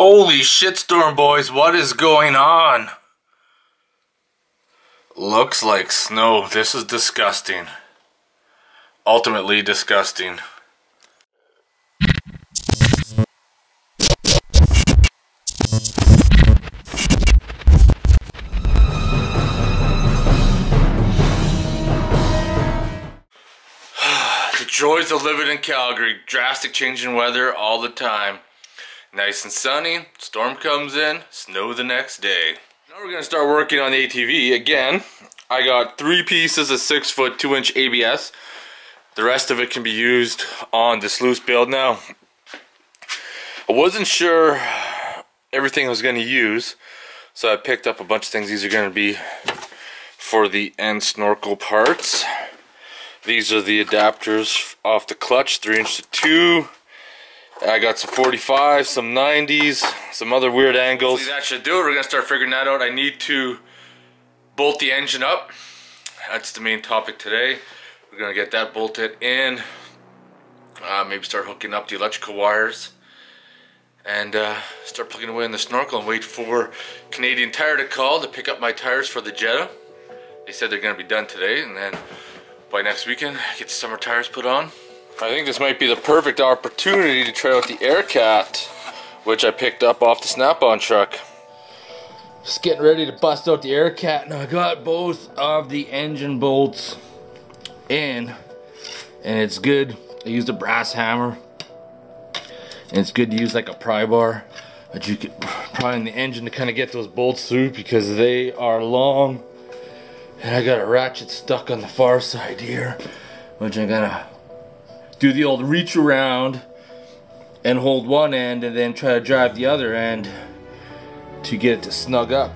Holy shitstorm, boys, what is going on? Looks like snow. This is disgusting. Ultimately disgusting. The joys of living in Calgary. Drastic change in weather all the time. Nice and sunny, storm comes in, snow the next day. Now we're gonna start working on the ATV again. I got 3 pieces of 6-foot 2-inch ABS. The rest of it can be used on this loose build now. I wasn't sure everything I was gonna use, so I picked up a bunch of things. These are gonna be for the end snorkel parts. These are the adapters off the clutch, 3" to 2. I got some 45s, some 90s, some other weird angles. That should do it. We're gonna start figuring that out. I need to bolt the engine up. That's the main topic today. We're gonna get that bolted in. Maybe start hooking up the electrical wires. And start plugging away in the snorkel and wait for Canadian Tire to call to pick up my tires for the Jetta. They said they're gonna be done today, and then by next weekend, get the summer tires put on. I think this might be the perfect opportunity to try out the Aircat, which I picked up off the Snap-on truck. Just getting ready to bust out the Aircat. Now I got both of the engine bolts in, and it's good. I used a brass hammer, and it's good to use like a pry bar, but you could pry in the engine to kind of get those bolts through because they are long. And I got a ratchet stuck on the far side here, which I'm gonna do the old reach around and hold one end and then try to drive the other end to get it to snug up.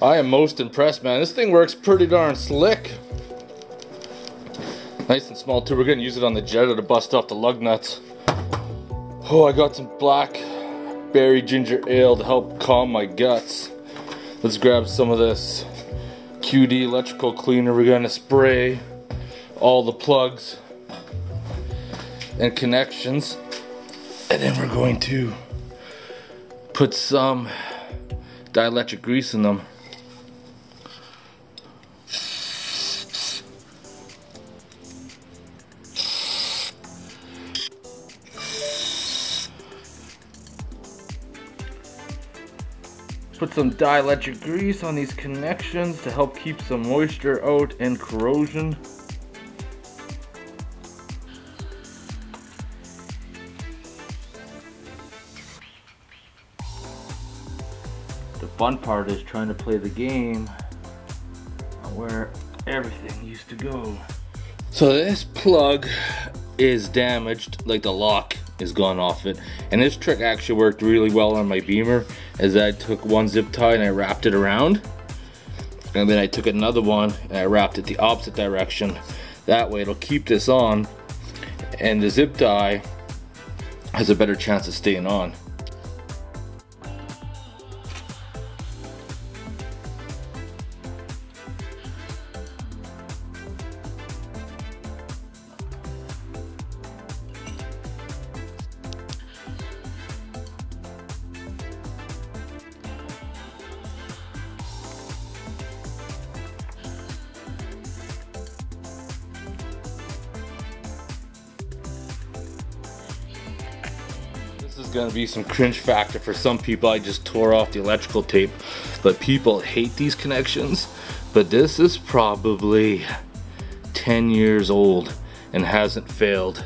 I am most impressed, man. This thing works pretty darn slick. Nice and small too. We're gonna use it on the Jetta to bust off the lug nuts. Oh, I got some blackberry ginger ale to help calm my guts. Let's grab some of this QD electrical cleaner. We're gonna spray all the plugs and connections, and then we're going to put some dielectric grease in them. Put some dielectric grease on these connections to help keep some moisture out and corrosion. The fun part is trying to play the game where everything used to go. So this plug is damaged, like the lock is gone off it, and this trick actually worked really well on my Beamer, as I took one zip tie and I wrapped it around, and then I took another one and I wrapped it the opposite direction. That way it'll keep this on, and the zip tie has a better chance of staying on. This is gonna be some cringe factor for some people. I just tore off the electrical tape, but people hate these connections. But this is probably 10 years old and hasn't failed.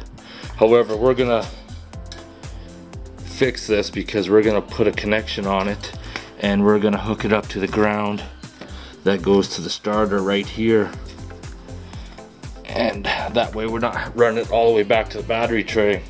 However, we're gonna fix this because we're gonna put a connection on it and we're gonna hook it up to the ground that goes to the starter right here, and that way we're not running it all the way back to the battery tray.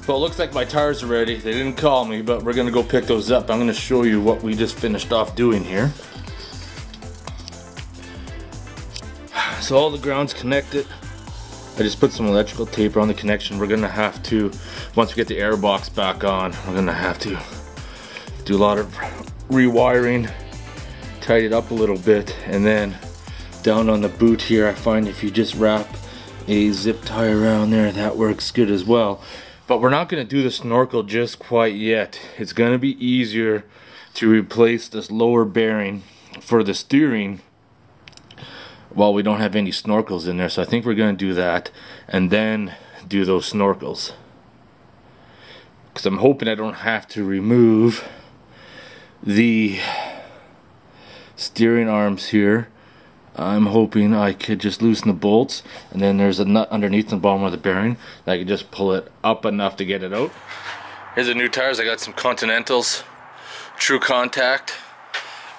Well, it looks like my tires are ready. They didn't call me, but we're gonna go pick those up. I'm gonna show you what we just finished off doing here. So all the ground's connected. I just put some electrical tape on the connection. We're gonna have to, once we get the air box back on, we're gonna have to do a lot of rewiring, tidy it up a little bit, and then down on the boot here, I find if you just wrap a zip tie around there, that works good as well. But we're not gonna do the snorkel just quite yet. It's gonna be easier to replace this lower bearing for the steering while we don't have any snorkels in there. So I think we're gonna do that and then do those snorkels, because I'm hoping I don't have to remove the steering arms here. I'm hoping I could just loosen the bolts, and then there's a nut underneath the bottom of the bearing that I can just pull it up enough to get it out. Here's the new tires. I got some Continentals, True Contact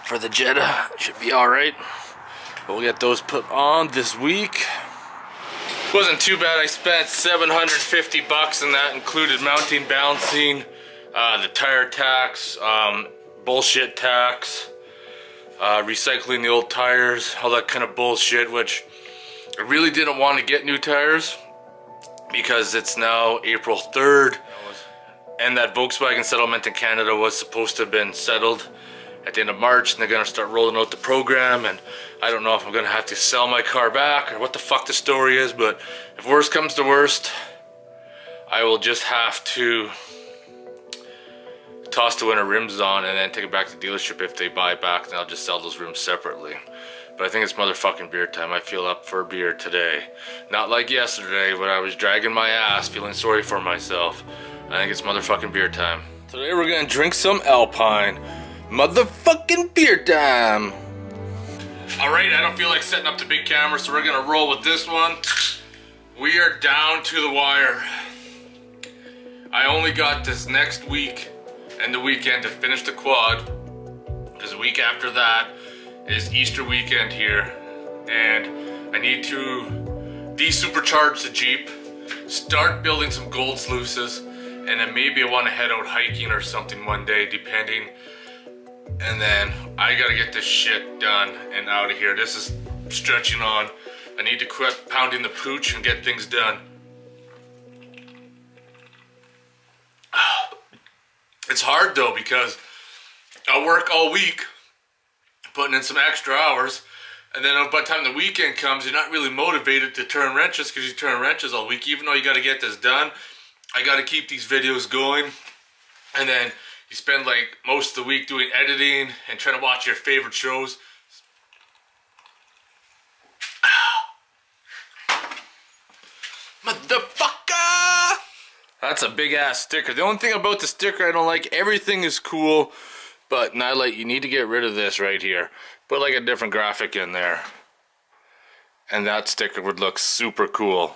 for the Jetta. Should be alright. But we'll get those put on this week. Wasn't too bad. I spent $750 and that included mounting, balancing, the tire tax, bullshit tax, recycling the old tires, all that kind of bullshit, which I really didn't want to get new tires because it's now April 3rd and that Volkswagen settlement in Canada was supposed to have been settled at the end of March, and they're gonna start rolling out the program, and I don't know if I'm gonna have to sell my car back or what the fuck the story is, but if worst comes to worst, I will just have to toss the winter rims on and then take it back to the dealership. If they buy it back, then I'll just sell those rims separately. But I think it's motherfucking beer time. I feel up for a beer today. Not like yesterday when I was dragging my ass, feeling sorry for myself. I think it's motherfucking beer time. Today we're gonna drink some Alpine. Motherfucking beer time. Alright, I don't feel like setting up the big camera, so we're gonna roll with this one. We are down to the wire. I only got this next week and the weekend to finish the quad, because the week after that is Easter weekend here, and I need to de-supercharge the Jeep, start building some gold sluices, and then maybe I want to head out hiking or something one day, depending. And then I gotta get this shit done and out of here. This is stretching on. I need to quit pounding the pooch and get things done. It's hard though, because I work all week, putting in some extra hours, and then by the time the weekend comes, you're not really motivated to turn wrenches, because you turn wrenches all week. Even though you gotta get this done, I gotta keep these videos going, and then you spend like most of the week doing editing and trying to watch your favorite shows. Motherfucker! That's a big ass sticker. The only thing about the sticker I don't like, everything is cool, but Nightlight, you need to get rid of this right here. Put like a different graphic in there, and that sticker would look super cool.